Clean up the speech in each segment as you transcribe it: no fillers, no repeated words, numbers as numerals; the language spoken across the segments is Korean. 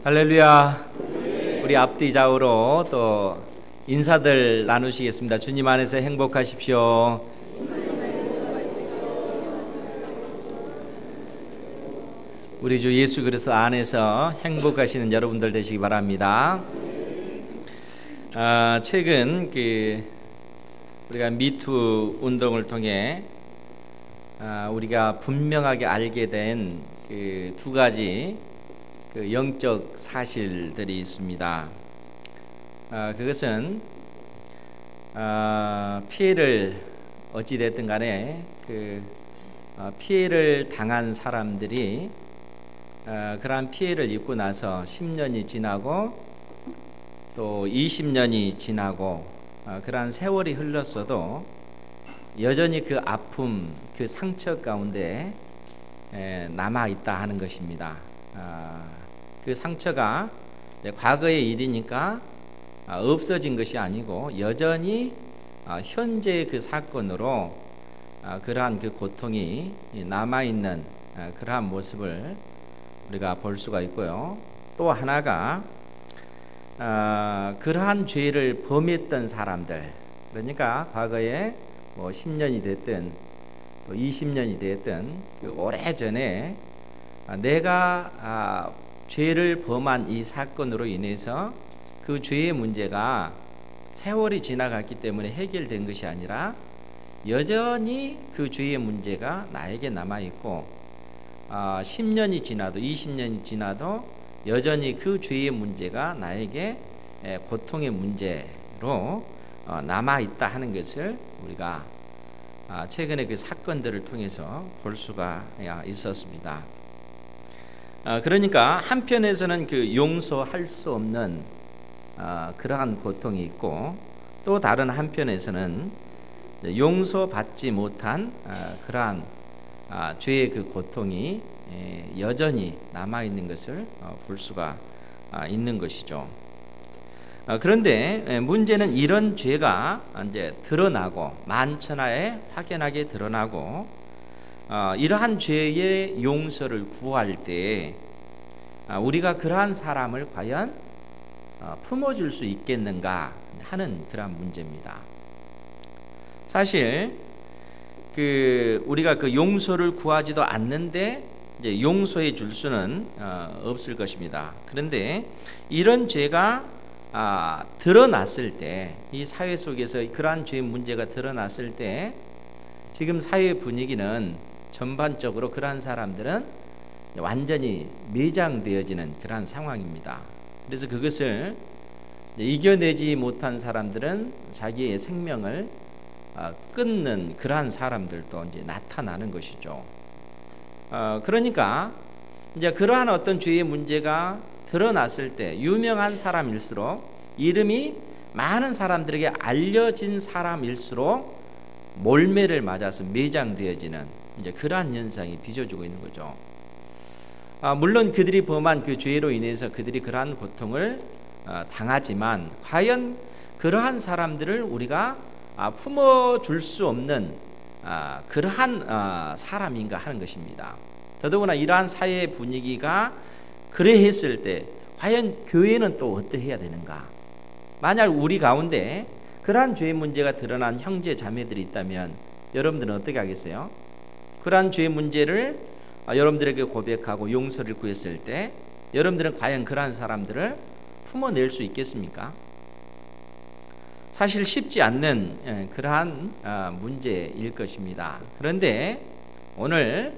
할렐루야. 우리 앞뒤 좌우로 또 인사들 나누시겠습니다. 주님 안에서 행복하십시오. 우리 주 예수 그리스도 안에서 행복하시는 여러분들 되시기 바랍니다. 최근 우리가 미투 운동을 통해 우리가 분명하게 알게 된 두 가지 영적 사실들이 있습니다. 그것은 피해를 어찌됐든 간에 피해를 당한 사람들이 그러한 피해를 입고 나서 10년이 지나고 또 20년이 지나고 그러한 세월이 흘렀어도 여전히 그 아픔, 그 상처 가운데 남아있다 하는 것입니다. 그 상처가 과거의 일이니까 없어진 것이 아니고 여전히 현재의 그 사건으로 그러한 그 고통이 남아있는 그러한 모습을 우리가 볼 수가 있고요. 또 하나가 그러한 죄를 범했던 사람들, 그러니까 과거에 10년이 됐든 또 20년이 됐든 오래전에 내가 죄를 범한 이 사건으로 인해서 그 죄의 문제가 세월이 지나갔기 때문에 해결된 것이 아니라 여전히 그 죄의 문제가 나에게 남아있고 10년이 지나도 20년이 지나도 여전히 그 죄의 문제가 나에게 고통의 문제로 남아있다 하는 것을 우리가 최근에 그 사건들을 통해서 볼 수가 있었습니다. 그러니까 한편에서는 그 용서할 수 없는 그러한 고통이 있고 또 다른 한편에서는 용서받지 못한 그러한 죄의 그 고통이 여전히 남아있는 것을 볼 수가 있는 것이죠. 그런데 문제는 이런 죄가 이제 드러나고 만천하에 확연하게 드러나고 이러한 죄의 용서를 구할 때 우리가 그러한 사람을 과연 품어줄 수 있겠는가 하는 그러한 문제입니다. 사실 우리가 그 용서를 구하지도 않는데 이제 용서해 줄 수는 없을 것입니다. 그런데 이런 죄가 드러났을 때, 이 사회 속에서 그러한 죄 문제가 드러났을 때 지금 사회 분위기는 전반적으로 그러한 사람들은 완전히 매장되어지는 그러한 상황입니다. 그래서 그것을 이겨내지 못한 사람들은 자기의 생명을 끊는 그러한 사람들도 이제 나타나는 것이죠. 그러니까 이제 그러한 어떤 죄의 문제가 드러났을 때 유명한 사람일수록 이름이 많은 사람들에게 알려진 사람일수록 몰매를 맞아서 매장되어지는 이제 그러한 현상이 빚어지고 있는 거죠. 물론 그들이 범한 그 죄로 인해서 그들이 그러한 고통을 당하지만 과연 그러한 사람들을 우리가 품어줄 수 없는 그러한 사람인가 하는 것입니다. 더더구나 이러한 사회 분위기가 그래했을 때 과연 교회는 또 어떠해야 되는가? 만약 우리 가운데 그러한 죄의 문제가 드러난 형제 자매들이 있다면 여러분들은 어떻게 하겠어요? 그러한 죄의 문제를 여러분들에게 고백하고 용서를 구했을 때 여러분들은 과연 그러한 사람들을 품어낼 수 있겠습니까? 사실 쉽지 않는 그러한 문제일 것입니다. 그런데 오늘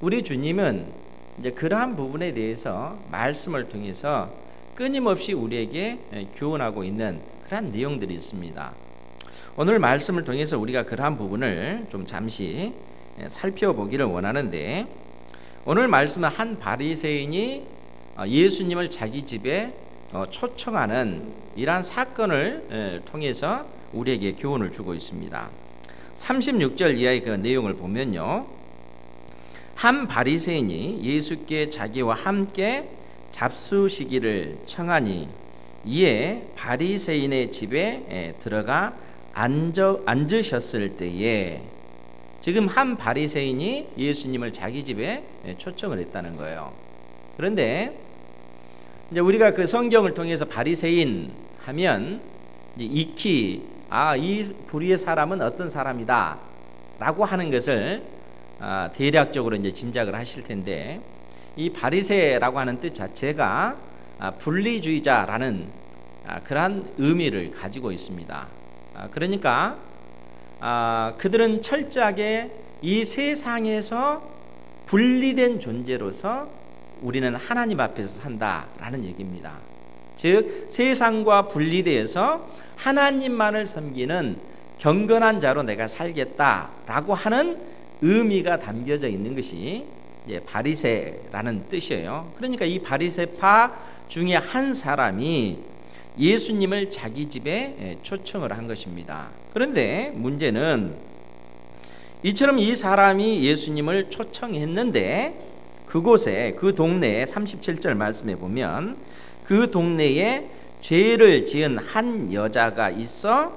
우리 주님은 이제 그러한 부분에 대해서 말씀을 통해서 끊임없이 우리에게 교훈하고 있는 그러한 내용들이 있습니다. 오늘 말씀을 통해서 우리가 그러한 부분을 좀 잠시 살펴보기를 원하는데, 오늘 말씀은 한 바리새인이 예수님을 자기 집에 초청하는 이러한 사건을 통해서 우리에게 교훈을 주고 있습니다. 36절 이하의 그 내용을 보면요, 한 바리새인이 예수께 자기와 함께 잡수시기를 청하니 이에 바리새인의 집에 들어가 앉으셨을 때에, 지금 한 바리새인이 예수님을 자기 집에 초청을 했다는 거예요. 그런데 이제 우리가 그 성경을 통해서 바리새인 하면 익히 이 불의의 사람은 어떤 사람이다라고 하는 것을 대략적으로 이제 짐작을 하실 텐데, 이 바리새라고 하는 뜻 자체가 분리주의자라는 그러한 의미를 가지고 있습니다. 그러니까 그들은 철저하게 이 세상에서 분리된 존재로서 우리는 하나님 앞에서 산다라는 얘기입니다. 즉 세상과 분리되어서 하나님만을 섬기는 경건한 자로 내가 살겠다라고 하는 의미가 담겨져 있는 것이 바리새라는 뜻이에요. 그러니까 이 바리새파 중에 한 사람이 예수님을 자기 집에 초청을 한 것입니다. 그런데 문제는 이처럼 이 사람이 예수님을 초청했는데 그곳에, 그 동네에 37절 말씀해 보면 그 동네에 죄를 지은 한 여자가 있어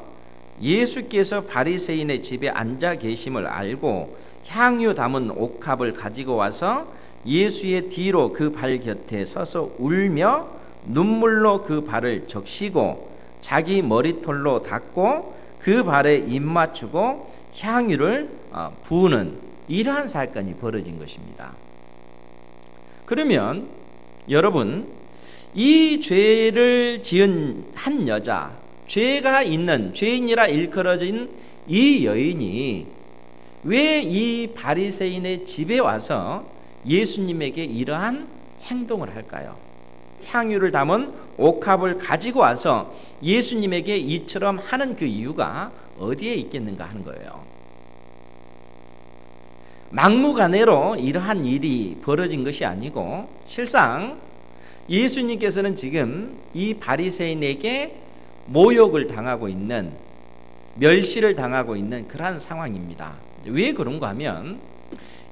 예수께서 바리새인의 집에 앉아 계심을 알고 향유 담은 옥합을 가지고 와서 예수의 뒤로 그 발 곁에 서서 울며 눈물로 그 발을 적시고 자기 머리털로 닦고 그 발에 입 맞추고 향유를 부으는 이러한 사건이 벌어진 것입니다. 그러면 여러분, 이 죄를 지은 한 여자, 죄가 있는 죄인이라 일컬어진 이 여인이 왜 이 바리새인의 집에 와서 예수님에게 이러한 행동을 할까요? 향유를 담은 옥합을 가지고 와서 예수님에게 이처럼 하는 그 이유가 어디에 있겠는가 하는 거예요. 막무가내로 이러한 일이 벌어진 것이 아니고 실상 예수님께서는 지금 이 바리새인에게 모욕을 당하고 있는, 멸시를 당하고 있는 그러한 상황입니다. 왜 그런가 하면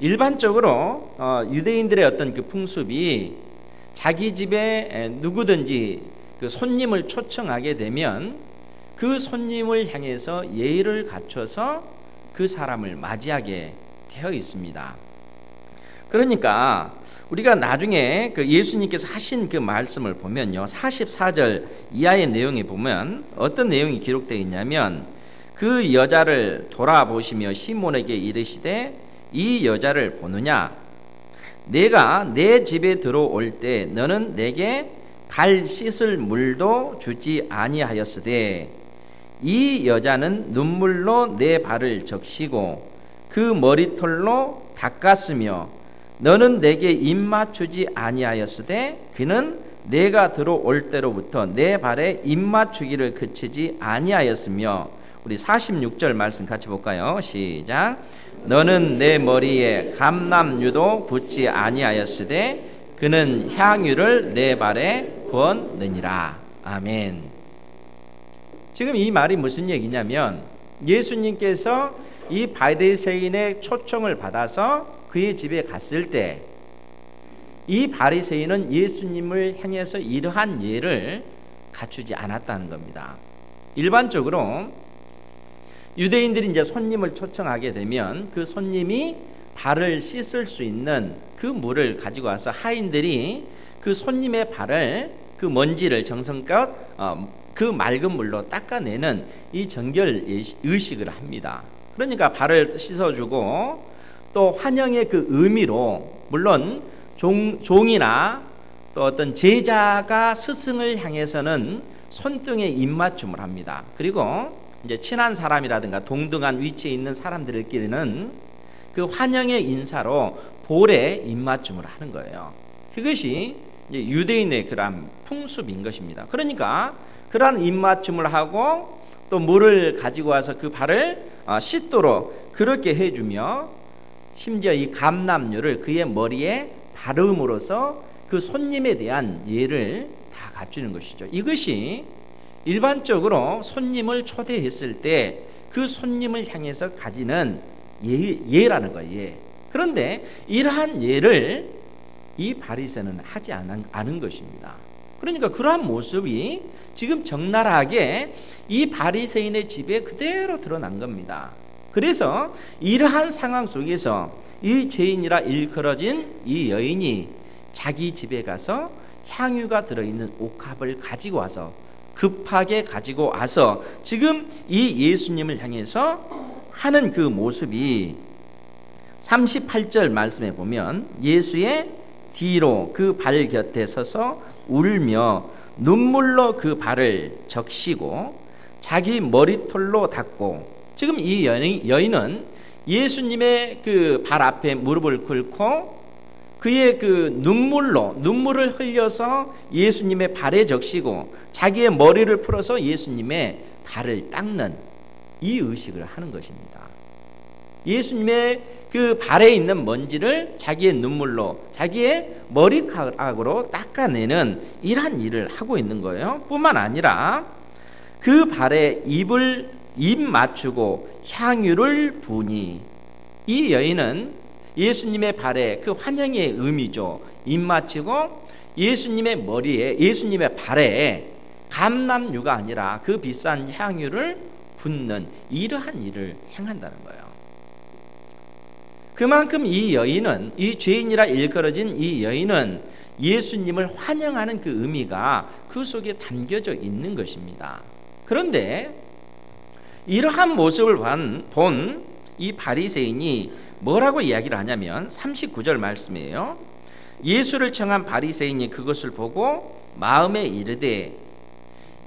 일반적으로 유대인들의 어떤 그 풍습이 자기 집에 누구든지 그 손님을 초청하게 되면 그 손님을 향해서 예의를 갖춰서 그 사람을 맞이하게 되어 있습니다. 그러니까 우리가 나중에 그 예수님께서 하신 그 말씀을 보면요, 44절 이하의 내용에 보면 어떤 내용이 기록되어 있냐면 그 여자를 돌아보시며 시몬에게 이르시되 이 여자를 보느냐? 내가 내 집에 들어올 때 너는 내게 발 씻을 물도 주지 아니하였으되 이 여자는 눈물로 내 발을 적시고 그 머리털로 닦았으며 너는 내게 입 맞추지 아니하였으되 그는 내가 들어올 때로부터 내 발에 입 맞추기를 그치지 아니하였으며. 우리 46절 말씀 같이 볼까요? 시작. 너는 내 머리에 감람유도 붓지 아니하였으되 그는 향유를 내 발에 부었느니라. 아멘. 지금 이 말이 무슨 얘기냐면 예수님께서 이 바리새인의 초청을 받아서 그의 집에 갔을 때 이 바리새인은 예수님을 향해서 이러한 예를 갖추지 않았다는 겁니다. 일반적으로 유대인들이 이제 손님을 초청하게 되면 그 손님이 발을 씻을 수 있는 그 물을 가지고 와서 하인들이 그 손님의 발을, 그 먼지를 정성껏 그 맑은 물로 닦아내는 이 정결 의식을 합니다. 그러니까 발을 씻어주고 또 환영의 그 의미로, 물론 종이나 또 어떤 제자가 스승을 향해서는 손등에 입맞춤을 합니다. 그리고 이제 친한 사람이라든가 동등한 위치에 있는 사람들끼리는 그 환영의 인사로 볼에 입맞춤을 하는 거예요. 그것이 이제 유대인의 그런 풍습인 것입니다. 그러니까 그러한 입맞춤을 하고 또 물을 가지고 와서 그 발을 씻도록 그렇게 해주며 심지어 이 감람유를 그의 머리에 바름으로써 그 손님에 대한 예를 다 갖추는 것이죠. 이것이 일반적으로 손님을 초대했을 때 그 손님을 향해서 가지는 예라는 거예요. 예. 그런데 이러한 예를 이 바리새는 하지 않은 것입니다. 그러니까 그러한 모습이 지금 적나라하게 이 바리새인의 집에 그대로 드러난 겁니다. 그래서 이러한 상황 속에서 이 죄인이라 일컬어진 이 여인이 자기 집에 가서 향유가 들어있는 옥합을 가지고 와서 급하게 가지고 와서 지금 이 예수님을 향해서 하는 그 모습이 38절 말씀에 보면 예수의 뒤로 그 발 곁에 서서 울며 눈물로 그 발을 적시고 자기 머리털로 닦고, 지금 이 여인은 예수님의 그 발 앞에 무릎을 꿇고 그의 그 눈물을 흘려서 예수님의 발에 적시고 자기의 머리를 풀어서 예수님의 발을 닦는 이 의식을 하는 것입니다. 예수님의 그 발에 있는 먼지를 자기의 눈물로, 자기의 머리카락으로 닦아내는 이러한 일을 하고 있는 거예요. 뿐만 아니라 그 발에 입 맞추고 향유를 부으니, 이 여인은 예수님의 발에 그 환영의 의미죠. 입 맞추고 예수님의 머리에, 예수님의 발에 감람유가 아니라 그 비싼 향유를 붓는 이러한 일을 행한다는 거예요. 그만큼 이 여인은, 이 죄인이라 일컬어진 이 여인은 예수님을 환영하는 그 의미가 그 속에 담겨져 있는 것입니다. 그런데 이러한 모습을 본 이 바리새인이 뭐라고 이야기를 하냐면 39절 말씀이에요. 예수를 청한 바리새인이 그것을 보고 마음에 이르되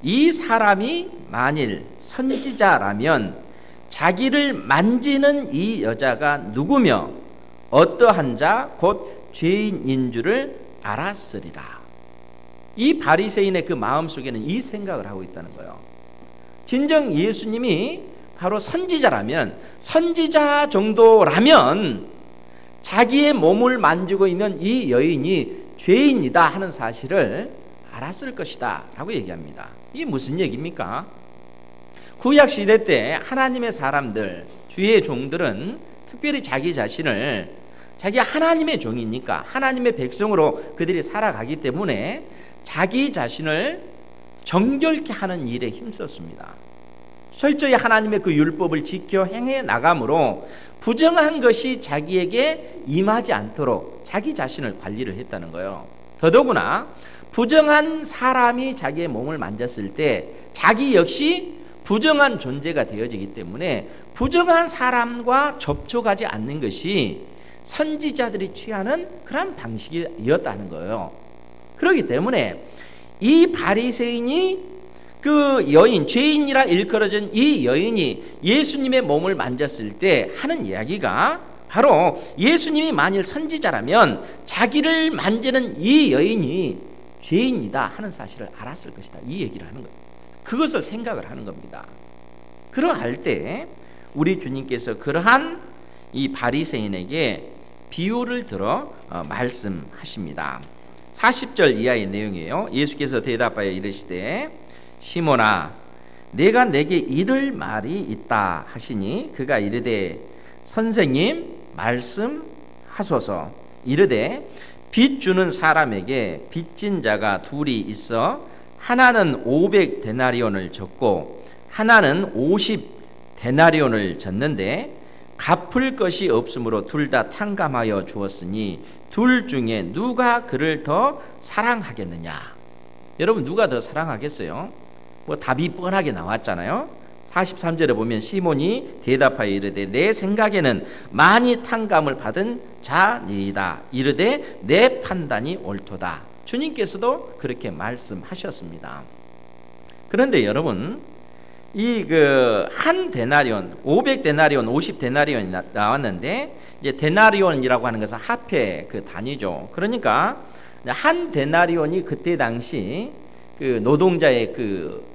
이 사람이 만일 선지자라면 자기를 만지는 이 여자가 누구며 어떠한 자 곧 죄인인 줄을 알았으리라. 이 바리새인의 그 마음속에는 이 생각을 하고 있다는 거예요. 진정 예수님이 바로 선지자라면, 선지자 정도라면 자기의 몸을 만지고 있는 이 여인이 죄인이다 하는 사실을 알았을 것이다 라고 얘기합니다. 이게 무슨 얘기입니까? 구약 시대 때 하나님의 사람들, 주의 종들은 특별히 자기 자신을, 자기가 하나님의 종이니까 하나님의 백성으로 그들이 살아가기 때문에 자기 자신을 정결케 하는 일에 힘썼습니다. 철저히 하나님의 그 율법을 지켜 행해 나감으로 부정한 것이 자기에게 임하지 않도록 자기 자신을 관리를 했다는 거예요. 더더구나 부정한 사람이 자기의 몸을 만졌을 때 자기 역시 부정한 존재가 되어지기 때문에 부정한 사람과 접촉하지 않는 것이 선지자들이 취하는 그런 방식이었다는 거예요. 그렇기 때문에 이 바리새인이 그 여인, 죄인이라 일컬어진 이 여인이 예수님의 몸을 만졌을 때 하는 이야기가 바로 예수님이 만일 선지자라면 자기를 만지는 이 여인이 죄인이다 하는 사실을 알았을 것이다, 이 얘기를 하는 거예요. 그것을 생각을 하는 겁니다. 그러할 때 우리 주님께서 그러한 이 바리새인에게 비유를 들어 말씀하십니다. 40절 이하의 내용이에요. 예수께서 대답하여 이르시되 시몬아 내가 내게 이를 말이 있다 하시니 그가 이르되 선생님 말씀하소서. 이르되 빚 주는 사람에게 빚진 자가 둘이 있어 하나는 500데나리온을 졌고 하나는 50데나리온을 졌는데 갚을 것이 없으므로 둘 다 탕감하여 주었으니 둘 중에 누가 그를 더 사랑하겠느냐. 여러분 누가 더 사랑하겠어요? 뭐 답이 뻔하게 나왔잖아요. 43절에 보면 시몬이 대답하여 이르되 내 생각에는 많이 탕감을 받은 자니이다. 이르되 내 판단이 옳도다. 주님께서도 그렇게 말씀하셨습니다. 그런데 여러분 이 그 한 데나리온, 500데나리온, 50데나리온이 나왔는데 이제 데나리온이라고 하는 것은 화폐 그 단위죠. 그러니까 한 데나리온이 그때 당시 그 노동자의 그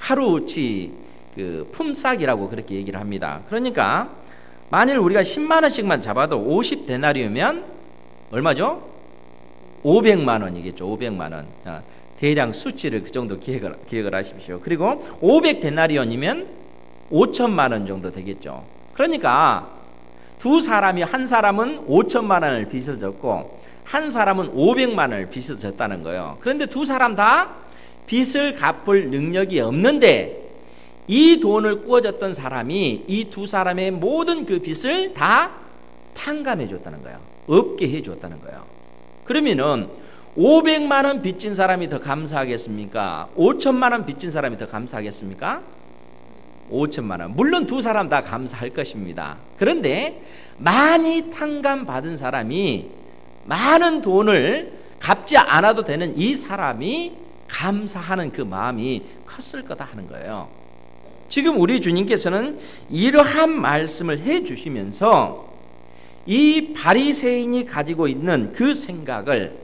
하루치 그 품삯이라고 그렇게 얘기를 합니다. 그러니까 만일 우리가 10만 원씩만 잡아도 50데나리온이면 얼마죠? 500만 원이겠죠. 500만 원. 대략 수치를 그 정도 기억을 하십시오. 그리고 500데나리온이면 5천만 원 정도 되겠죠. 그러니까 두 사람이, 한 사람은 5천만 원을 빚을 졌고 한 사람은 500만 원을 빚을 졌다는 거예요. 그런데 두 사람 다 빚을 갚을 능력이 없는데 이 돈을 꾸어줬던 사람이 이 두 사람의 모든 그 빚을 다 탕감해 줬다는 거예요. 없게 해 줬다는 거예요. 그러면은 500만 원 빚진 사람이 더 감사하겠습니까? 5천만 원 빚진 사람이 더 감사하겠습니까? 5천만 원. 물론 두 사람 다 감사할 것입니다. 그런데 많이 탕감받은 사람이 많은 돈을 갚지 않아도 되는 이 사람이 감사하는 그 마음이 컸을 거다 하는 거예요. 지금 우리 주님께서는 이러한 말씀을 해주시면서 이 바리새인이 가지고 있는 그 생각을,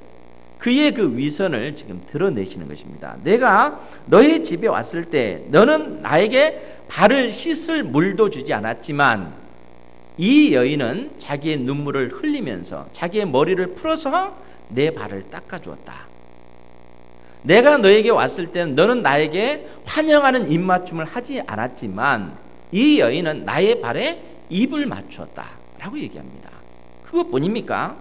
그의 그 위선을 지금 드러내시는 것입니다. 내가 너의 집에 왔을 때 너는 나에게 발을 씻을 물도 주지 않았지만 이 여인은 자기의 눈물을 흘리면서 자기의 머리를 풀어서 내 발을 닦아주었다. 내가 너에게 왔을 때는 너는 나에게 환영하는 입맞춤을 하지 않았지만 이 여인은 나의 발에 입을 맞추었다 라고 얘기합니다. 그것뿐입니까?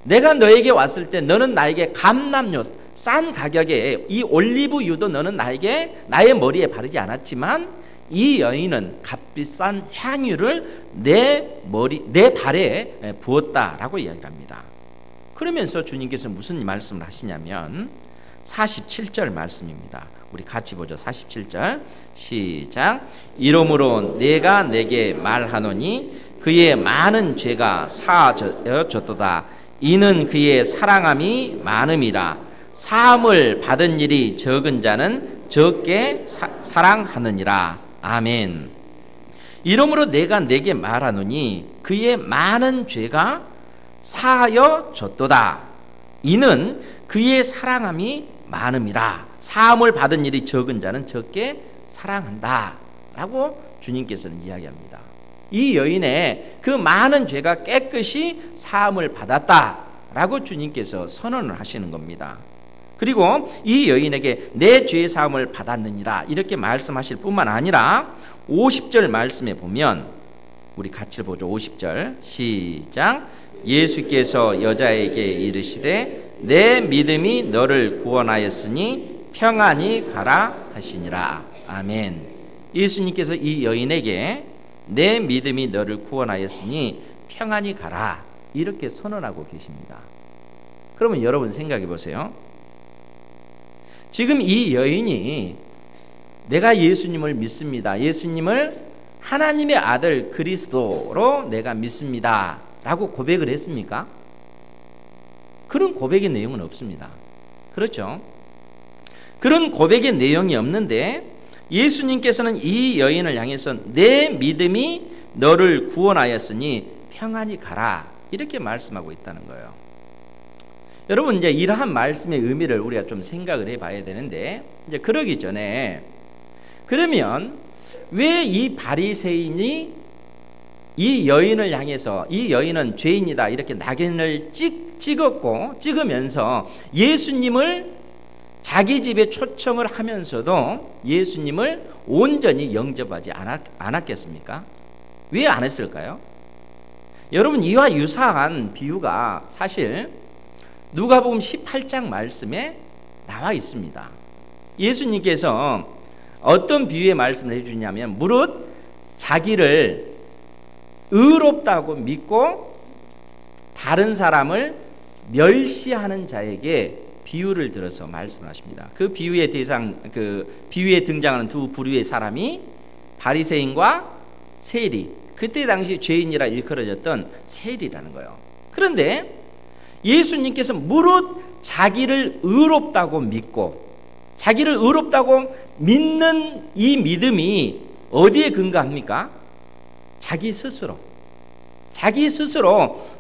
내가 너에게 왔을 때 너는 나에게 감람유, 싼 가격에 이 올리브유도 너는 나에게 나의 머리에 바르지 않았지만 이 여인은 값비싼 향유를 내 발에 부었다라고 이야기를 합니다. 그러면서 주님께서 무슨 말씀을 하시냐면 47절 말씀입니다. 우리 같이 보죠. 47절 시작. 이러므로 내가 내게 말하노니 그의 많은 죄가 사하였도다. 이는 그의 사랑함이 많음이라. 사함을 받은 일이 적은 자는 적게 사랑하느니라. 아멘. 이러므로 내가 내게 말하노니 그의 많은 죄가 사하여졌도다. 이는 그의 사랑함이 많음이라. 사함을 받은 일이 적은 자는 적게 사랑한다 라고 주님께서는 이야기합니다. 이 여인의 그 많은 죄가 깨끗이 사함을 받았다 라고 주님께서 선언을 하시는 겁니다. 그리고 이 여인에게 내 죄의 사함을 받았느니라 이렇게 말씀하실 뿐만 아니라 50절 말씀에 보면 우리 같이 보죠. 50절 시작. 예수께서 여자에게 이르시되 내 믿음이 너를 구원하였으니 평안히 가라 하시니라. 아멘. 예수님께서 이 여인에게 내 믿음이 너를 구원하였으니 평안히 가라 이렇게 선언하고 계십니다. 그러면 여러분 생각해 보세요. 지금 이 여인이 내가 예수님을 믿습니다. 예수님을 하나님의 아들 그리스도로 내가 믿습니다 라고 고백을 했습니까? 그런 고백의 내용은 없습니다. 그렇죠? 그런 고백의 내용이 없는데 예수님께서는 이 여인을 향해서 내 믿음이 너를 구원하였으니 평안히 가라 이렇게 말씀하고 있다는 거예요. 여러분 이제 이러한 말씀의 의미를 우리가 좀 생각을 해봐야 되는데 이제 그러기 전에 그러면 왜 이 바리새인이 이 여인을 향해서 이 여인은 죄인이다 이렇게 낙인을 찍으면서 예수님을 자기 집에 초청을 하면서도 예수님을 온전히 영접하지 않았겠습니까? 왜 안 했을까요? 여러분 이와 유사한 비유가 사실 누가복음 18장 말씀에 나와 있습니다. 예수님께서 어떤 비유의 말씀을 해주냐면 무릇 자기를 의롭다고 믿고 다른 사람을 멸시하는 자에게 비유를 들어서 말씀하십니다. 그 비유의 비유에 등장하는 두 부류의 사람이 바리새인과 세리, 그때 당시 죄인이라 일컬어졌던 세리라는 거예요. 그런데 예수님께서 무릇 자기를 의롭다고 믿고 자기를 의롭다고 믿는 이 믿음이 어디에 근거합니까? 자기 스스로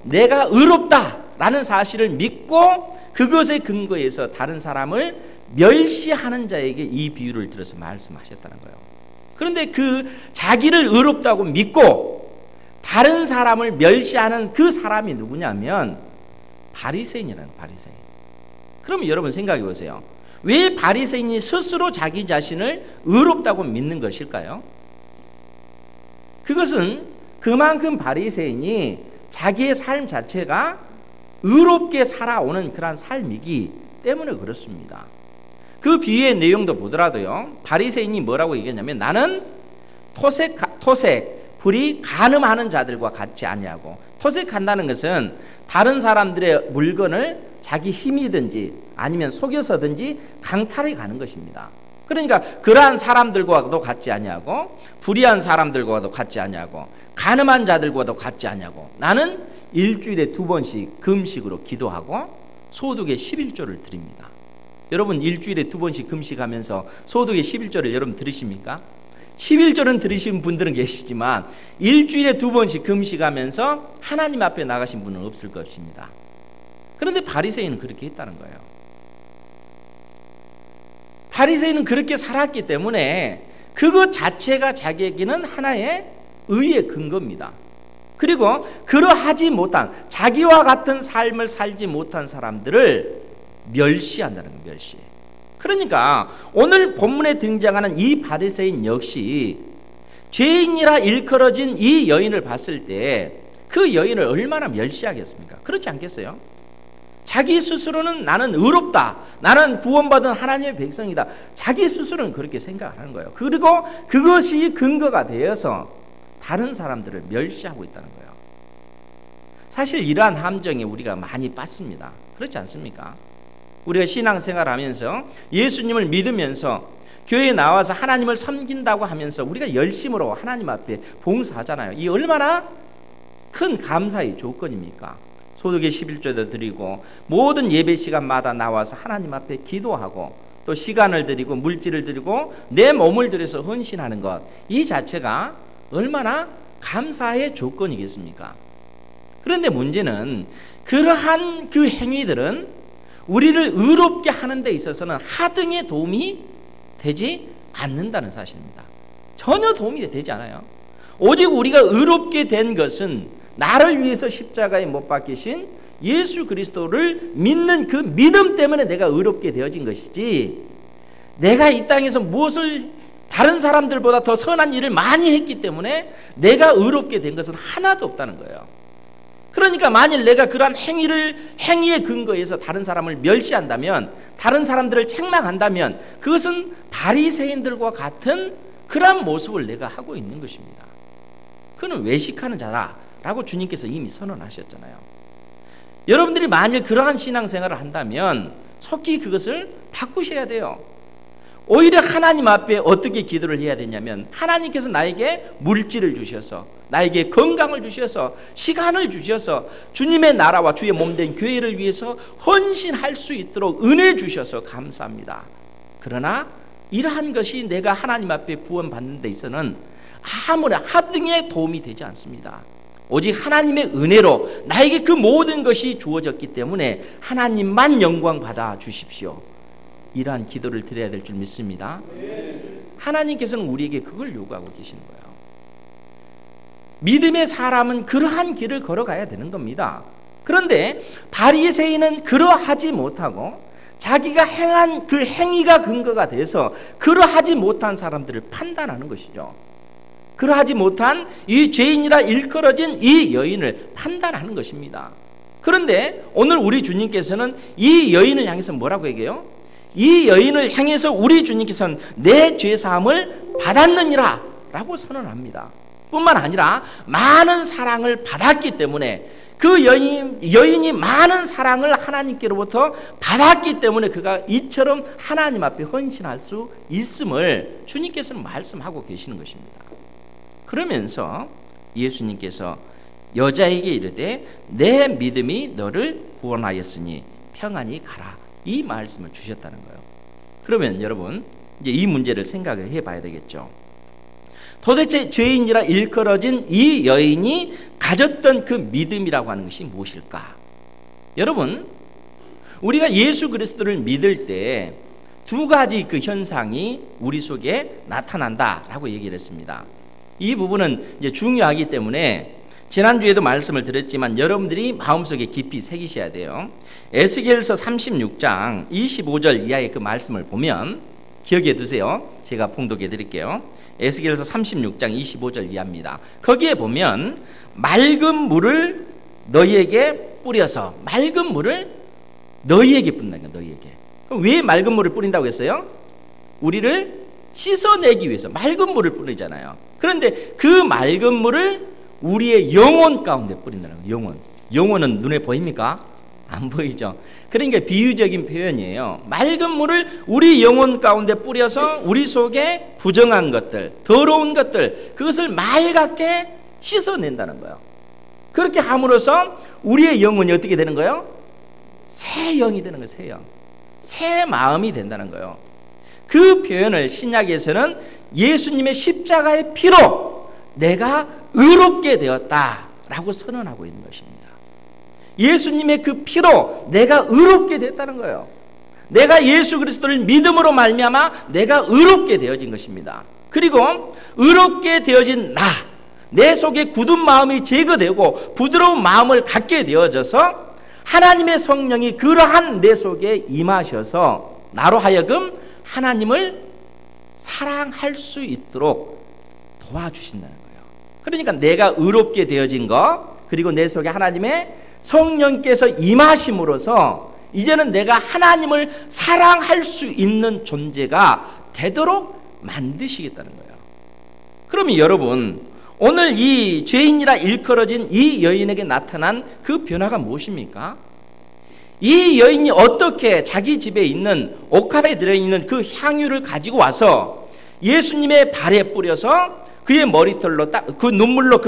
내가 의롭다라는 사실을 믿고 그것에 근거해서 다른 사람을 멸시하는 자에게 이 비유를 들어서 말씀하셨다는 거예요. 그런데 그 자기를 의롭다고 믿고 다른 사람을 멸시하는 그 사람이 누구냐면 바리새인이라는 바리새인. 그럼 여러분 생각해 보세요. 왜 바리새인이 스스로 자기 자신을 의롭다고 믿는 것일까요? 그것은 그만큼 바리새인이 자기의 삶 자체가 의롭게 살아오는 그런 삶이기 때문에 그렇습니다. 그 비유의 내용도 보더라도요. 바리새인이 뭐라고 얘기했냐면 나는 토색 불이 간음하는 자들과 같지 아니하고 토색한다는 것은 다른 사람들의 물건을 자기 힘이든지 아니면 속여서든지 강탈해 가는 것입니다. 그러니까 그러한 사람들과도 같지 아니하고 불의한 사람들과도 같지 아니하고 간음한 자들과도 같지 아니하고 나는 일주일에 2번씩 금식으로 기도하고 소득의 11조를 드립니다. 여러분 일주일에 2번씩 금식하면서 소득의 11조를 여러분 들으십니까? 11조는 들으신 분들은 계시지만 일주일에 2번씩 금식하면서 하나님 앞에 나가신 분은 없을 것입니다. 그런데 바리새인은 그렇게 했다는 거예요. 바리새인은 그렇게 살았기 때문에 그것 자체가 자기에게는 하나의 의의 근거입니다. 그리고 그러하지 못한 자기와 같은 삶을 살지 못한 사람들을 멸시한다는 거예요. 멸시. 그러니까 오늘 본문에 등장하는 이 바리새인 역시 죄인이라 일컬어진 이 여인을 봤을 때 그 여인을 얼마나 멸시하겠습니까? 그렇지 않겠어요? 자기 스스로는 나는 의롭다, 나는 구원받은 하나님의 백성이다, 자기 스스로는 그렇게 생각하는 거예요. 그리고 그것이 근거가 되어서 다른 사람들을 멸시하고 있다는 거예요. 사실 이러한 함정에 우리가 많이 빠집니다. 그렇지 않습니까? 우리가 신앙생활하면서 예수님을 믿으면서 교회에 나와서 하나님을 섬긴다고 하면서 우리가 열심으로 하나님 앞에 봉사하잖아요. 이 얼마나 큰 감사의 조건입니까? 소득의 11조도 드리고 모든 예배 시간마다 나와서 하나님 앞에 기도하고 또 시간을 드리고 물질을 드리고 내 몸을 들여서 헌신하는 것, 이 자체가 얼마나 감사의 조건이겠습니까? 그런데 문제는 그러한 그 행위들은 우리를 의롭게 하는 데 있어서는 하등의 도움이 되지 않는다는 사실입니다. 전혀 도움이 되지 않아요. 오직 우리가 의롭게 된 것은 나를 위해서 십자가에 못 박히신 예수 그리스도를 믿는 그 믿음 때문에 내가 의롭게 되어진 것이지, 내가 이 땅에서 무엇을 다른 사람들보다 더 선한 일을 많이 했기 때문에 내가 의롭게 된 것은 하나도 없다는 거예요. 그러니까 만일 내가 그러한 행위의 근거에서 다른 사람을 멸시한다면, 다른 사람들을 책망한다면 그것은 바리새인들과 같은 그러한 모습을 내가 하고 있는 것입니다. 그는 외식하는 자라라고 주님께서 이미 선언하셨잖아요. 여러분들이 만일 그러한 신앙생활을 한다면 속히 그것을 바꾸셔야 돼요. 오히려 하나님 앞에 어떻게 기도를 해야 되냐면, 하나님께서 나에게 물질을 주셔서, 나에게 건강을 주셔서, 시간을 주셔서 주님의 나라와 주의 몸된 교회를 위해서 헌신할 수 있도록 은혜 주셔서 감사합니다. 그러나 이러한 것이 내가 하나님 앞에 구원받는 데 있어서는 아무나 하등의 도움이 되지 않습니다. 오직 하나님의 은혜로 나에게 그 모든 것이 주어졌기 때문에 하나님만 영광 받아 주십시오. 이러한 기도를 드려야 될 줄 믿습니다. 하나님께서는 우리에게 그걸 요구하고 계시는 거예요. 믿음의 사람은 그러한 길을 걸어가야 되는 겁니다. 그런데 바리새인은 그러하지 못하고 자기가 행한 그 행위가 근거가 돼서 그러하지 못한 사람들을 판단하는 것이죠. 그러하지 못한 이 죄인이라 일컬어진 이 여인을 판단하는 것입니다. 그런데 오늘 우리 주님께서는 이 여인을 향해서 뭐라고 얘기해요? 이 여인을 향해서 우리 주님께서는 내 죄사함을 받았느니라 라고 선언합니다. 뿐만 아니라 많은 사랑을 받았기 때문에, 그 여인이 많은 사랑을 하나님께로부터 받았기 때문에 그가 이처럼 하나님 앞에 헌신할 수 있음을 주님께서는 말씀하고 계시는 것입니다. 그러면서 예수님께서 여자에게 이르되 내 믿음이 너를 구원하였으니 평안히 가라, 이 말씀을 주셨다는 거예요. 그러면 여러분 이제 이 문제를 생각을 해봐야 되겠죠. 도대체 죄인이라 일컬어진 이 여인이 가졌던 그 믿음이라고 하는 것이 무엇일까? 여러분, 우리가 예수 그리스도를 믿을 때 두 가지 그 현상이 우리 속에 나타난다라고 얘기를 했습니다. 이 부분은 이제 중요하기 때문에 지난주에도 말씀을 드렸지만 여러분들이 마음속에 깊이 새기셔야 돼요. 에스겔서 36장 25절 이하의 그 말씀을 보면 기억해 두세요. 제가 봉독해 드릴게요. 에스겔서 36장 25절 이하입니다. 거기에 보면 맑은 물을 너희에게 뿌려서, 맑은 물을 너희에게 뿌린다는 거예요. 너희에게. 그럼 왜 맑은 물을 뿌린다고 했어요? 우리를 씻어내기 위해서 맑은 물을 뿌리잖아요. 그런데 그 맑은 물을 우리의 영혼 가운데 뿌린다는 거예요. 영혼은 눈에 보입니까? 안 보이죠? 그러니까 비유적인 표현이에요. 맑은 물을 우리 영혼 가운데 뿌려서 우리 속에 부정한 것들, 더러운 것들, 그것을 맑게 씻어낸다는 거예요. 그렇게 함으로써 우리의 영혼이 어떻게 되는 거예요? 새 영이 되는 거예요. 새 영. 새 마음이 된다는 거예요. 그 표현을 신약에서는 예수님의 십자가의 피로 내가 의롭게 되었다라고 선언하고 있는 것입니다. 예수님의 그 피로 내가 의롭게 됐다는 거예요. 내가 예수 그리스도를 믿음으로 말미암아 내가 의롭게 되어진 것입니다. 그리고 의롭게 되어진 내 속에 굳은 마음이 제거되고 부드러운 마음을 갖게 되어져서 하나님의 성령이 그러한 내 속에 임하셔서 나로 하여금 하나님을 사랑할 수 있도록 도와주신다는 거예요. 그러니까 내가 의롭게 되어진 것, 그리고 내 속에 하나님의 성령께서 임하심으로써 이제는 내가 하나님을 사랑할 수 있는 존재가 되도록 만드시겠다는 거예요. 그러면 여러분, 오늘 이 죄인이라 일컬어진 이 여인에게 나타난 그 변화가 무엇입니까? 이 여인이 어떻게 자기 집에 있는 옥합에 들어있는 그 향유를 가지고 와서 예수님의 발에 뿌려서 그의 머리털로 그 눈물로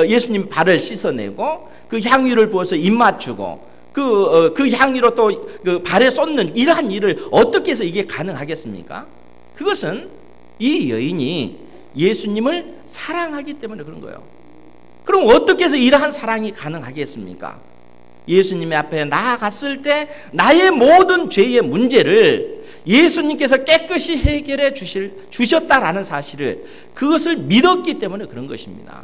예수님 발을 씻어내고 그 향유를 부어서 입 맞추고 그 향유로 또 그 발에 쏟는 이러한 일을 어떻게 해서 이게 가능하겠습니까? 그것은 이 여인이 예수님을 사랑하기 때문에 그런 거예요. 그럼 어떻게 해서 이러한 사랑이 가능하겠습니까? 예수님 앞에 나아갔을 때 나의 모든 죄의 문제를 예수님께서 깨끗이 해결해 주셨다라는 사실을, 그것을 믿었기 때문에 그런 것입니다.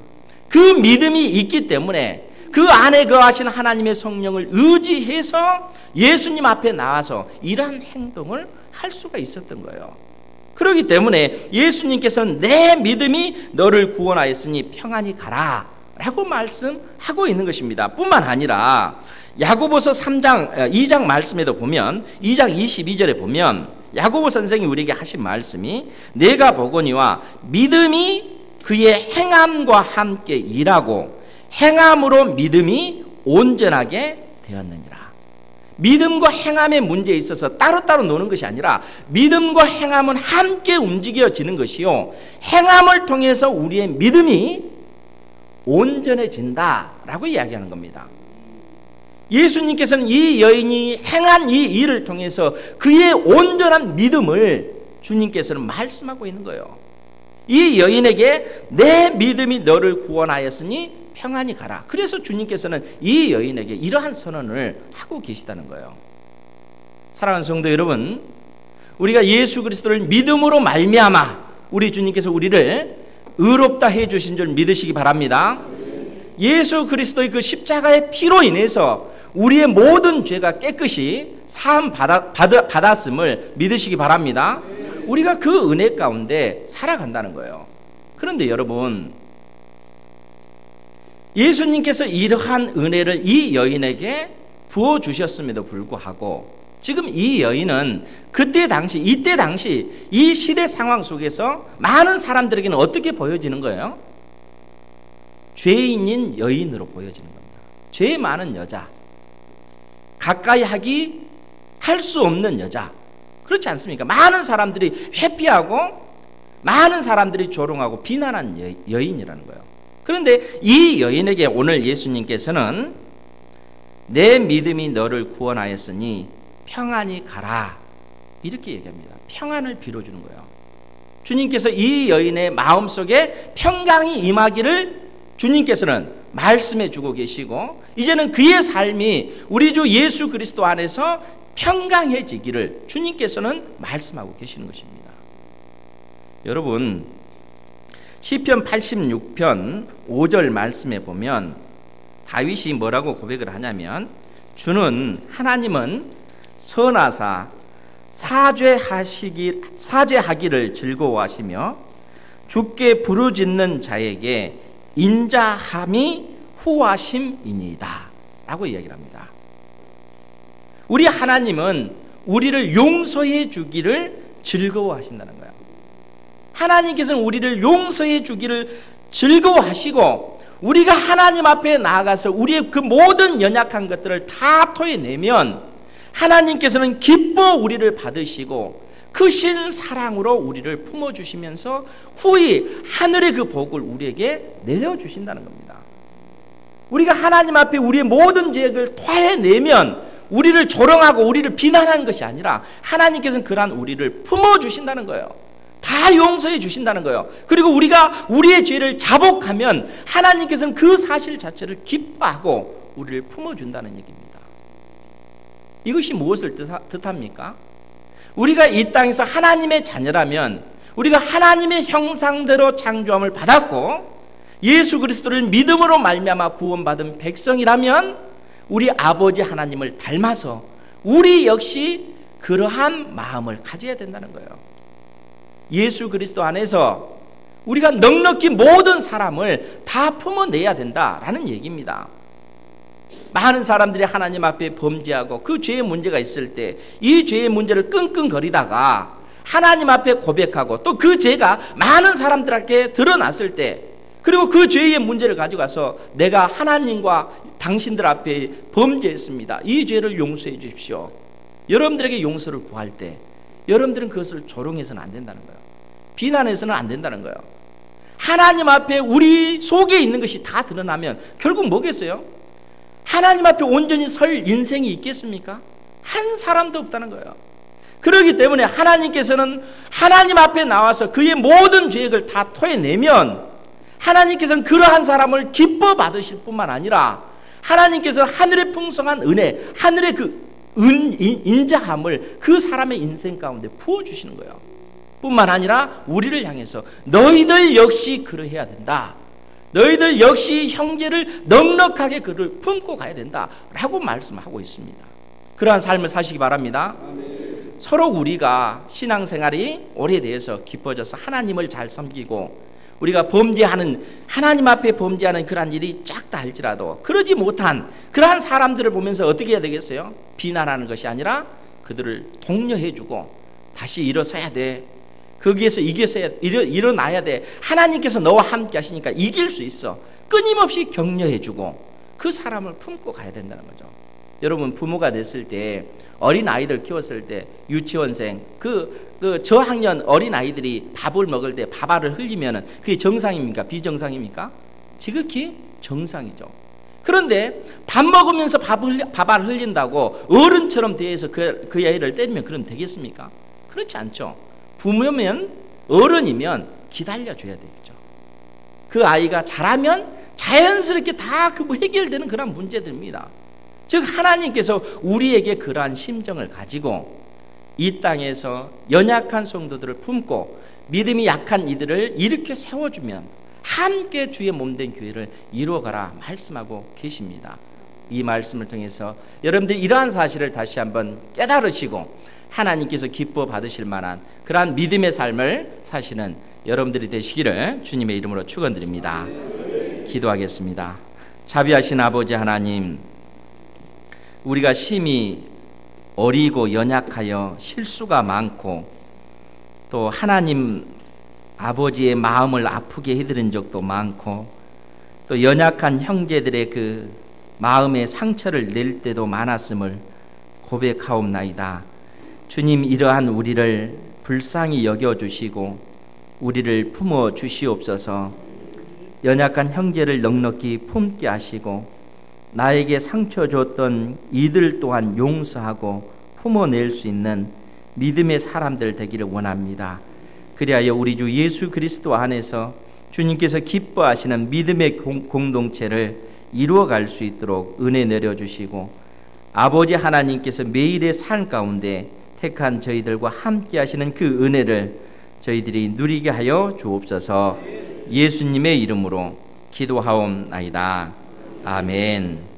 그 믿음이 있기 때문에 그 안에 거하신 하나님의 성령을 의지해서 예수님 앞에 나와서 이러한 행동을 할 수가 있었던 거예요. 그렇기 때문에 예수님께서는 내 믿음이 너를 구원하였으니 평안히 가라 라고 말씀하고 있는 것입니다. 뿐만 아니라 야고보서 2장 말씀에도 보면 2장 22절에 보면 야고보 선생이 우리에게 하신 말씀이 내가 보거니와 믿음이 그의 행함과 함께 일하고 행함으로 믿음이 온전하게 되었느니라. 믿음과 행함의 문제에 있어서 따로따로 노는 것이 아니라 믿음과 행함은 함께 움직여지는 것이요, 행함을 통해서 우리의 믿음이 온전해진다라고 이야기하는 겁니다. 예수님께서는 이 여인이 행한 이 일을 통해서 그의 온전한 믿음을 주님께서는 말씀하고 있는 거예요. 이 여인에게 내 믿음이 너를 구원하였으니 평안히 가라. 그래서 주님께서는 이 여인에게 이러한 선언을 하고 계시다는 거예요. 사랑하는 성도 여러분, 우리가 예수 그리스도를 믿음으로 말미암아 우리 주님께서 우리를 의롭다 해주신 줄 믿으시기 바랍니다. 예수 그리스도의 그 십자가의 피로 인해서 우리의 모든 죄가 깨끗이 사함 받았음을 믿으시기 바랍니다. 우리가 그 은혜 가운데 살아간다는 거예요. 그런데 여러분, 예수님께서 이러한 은혜를 이 여인에게 부어주셨음에도 불구하고 지금 이 여인은 이때 당시 이 시대 상황 속에서 많은 사람들에게는 어떻게 보여지는 거예요? 죄인인 여인으로 보여지는 겁니다. 죄 많은 여자, 가까이 할 수 없는 여자, 그렇지 않습니까? 많은 사람들이 회피하고 많은 사람들이 조롱하고 비난한 여인이라는 거예요. 그런데 이 여인에게 오늘 예수님께서는 내 믿음이 너를 구원하였으니 평안히 가라 이렇게 얘기합니다. 평안을 빌어주는 거예요. 주님께서 이 여인의 마음속에 평강이 임하기를 주님께서는 말씀해 주고 계시고 이제는 그의 삶이 우리 주 예수 그리스도 안에서 평강해지기를 주님께서는 말씀하고 계시는 것입니다. 여러분, 시편 86편 5절 말씀에 보면 다윗이 뭐라고 고백을 하냐면 하나님은 선하사 사죄하기를 즐거워하시며 주께 부르짖는 자에게 인자함이 후하심이니이다 라고 이야기를 합니다. 우리 하나님은 우리를 용서해 주기를 즐거워하신다는 거예요. 하나님께서는 우리를 용서해 주기를 즐거워하시고 우리가 하나님 앞에 나아가서 우리의 그 모든 연약한 것들을 다 토해내면 하나님께서는 기뻐 우리를 받으시고 크신 사랑으로 우리를 품어주시면서 후히 하늘의 그 복을 우리에게 내려주신다는 겁니다. 우리가 하나님 앞에 우리의 모든 죄악을 토해내면 우리를 조롱하고 우리를 비난하는 것이 아니라 하나님께서는 그러한 우리를 품어주신다는 거예요. 다 용서해 주신다는 거예요. 그리고 우리가 우리의 죄를 자복하면 하나님께서는 그 사실 자체를 기뻐하고 우리를 품어준다는 얘기입니다. 이것이 무엇을 뜻합니까? 우리가 이 땅에서 하나님의 자녀라면 우리가 하나님의 형상대로 창조함을 받았고 예수 그리스도를 믿음으로 말미암아 구원받은 백성이라면 우리 아버지 하나님을 닮아서 우리 역시 그러한 마음을 가져야 된다는 거예요. 예수 그리스도 안에서 우리가 넉넉히 모든 사람을 다 품어내야 된다라는 얘기입니다. 많은 사람들이 하나님 앞에 범죄하고 그 죄의 문제가 있을 때 이 죄의 문제를 끙끙거리다가 하나님 앞에 고백하고 또 그 죄가 많은 사람들에게 드러났을 때 그리고 그 죄의 문제를 가져가서 내가 하나님과 당신들 앞에 범죄했습니다. 이 죄를 용서해 주십시오. 여러분들에게 용서를 구할 때 여러분들은 그것을 조롱해서는 안 된다는 거예요. 비난해서는 안 된다는 거예요. 하나님 앞에 우리 속에 있는 것이 다 드러나면 결국 뭐겠어요? 하나님 앞에 온전히 설 인생이 있겠습니까? 한 사람도 없다는 거예요. 그렇기 때문에 하나님께서는 하나님 앞에 나와서 그의 모든 죄악을 다 토해내면 하나님께서는 그러한 사람을 기뻐 받으실 뿐만 아니라 하나님께서 하늘의 풍성한 은혜, 하늘의 그 인자함을 그 사람의 인생 가운데 부어주시는 거예요. 뿐만 아니라 우리를 향해서 너희들 역시 그러해야 된다. 너희들 역시 형제를 넉넉하게 그를 품고 가야 된다라고 말씀하고 있습니다. 그러한 삶을 사시기 바랍니다. 서로 우리가 신앙생활이 오래돼서 깊어져서 하나님을 잘 섬기고 우리가 범죄하는 하나님 앞에 범죄하는 그러한 일이 작다 할지라도 그러지 못한 그러한 사람들을 보면서 어떻게 해야 되겠어요? 비난하는 것이 아니라 그들을 독려해주고 다시 일어서야 돼. 거기에서 일어나야 돼. 하나님께서 너와 함께 하시니까 이길 수 있어. 끊임없이 격려해주고 그 사람을 품고 가야 된다는 거죠. 여러분 부모가 됐을 때 어린 아이들 키웠을 때 유치원생 그 저학년 어린 아이들이 밥을 먹을 때 밥알을 흘리면은 그게 정상입니까? 비정상입니까? 지극히 정상이죠. 그런데 밥 먹으면서 밥알 흘린다고 어른처럼 대해서 그 아이를 때리면 그럼 되겠습니까? 그렇지 않죠. 부모면 어른이면 기다려줘야 되겠죠. 그 아이가 자라면 자연스럽게 다 해결되는 그런 문제들입니다. 즉 하나님께서 우리에게 그러한 심정을 가지고 이 땅에서 연약한 성도들을 품고 믿음이 약한 이들을 일으켜 세워주면 함께 주의 몸된 교회를 이루어가라 말씀하고 계십니다. 이 말씀을 통해서 여러분들이 이러한 사실을 다시 한번 깨달으시고 하나님께서 기뻐 받으실 만한 그러한 믿음의 삶을 사시는 여러분들이 되시기를 주님의 이름으로 축원드립니다. 기도하겠습니다. 자비하신 아버지 하나님, 우리가 심히 어리고 연약하여 실수가 많고 또 하나님 아버지의 마음을 아프게 해드린 적도 많고 또 연약한 형제들의 그 마음의 상처를 낼 때도 많았음을 고백하옵나이다. 주님, 이러한 우리를 불쌍히 여겨주시고 우리를 품어주시옵소서. 연약한 형제를 넉넉히 품게 하시고 나에게 상처 줬던 이들 또한 용서하고 품어낼 수 있는 믿음의 사람들 되기를 원합니다. 그리하여 우리 주 예수 그리스도 안에서 주님께서 기뻐하시는 믿음의 공동체를 이루어갈 수 있도록 은혜 내려주시고 아버지 하나님께서 매일의 삶 가운데 택한 저희들과 함께 하시는 그 은혜를 저희들이 누리게 하여 주옵소서. 예수님의 이름으로 기도하옵나이다. 아멘.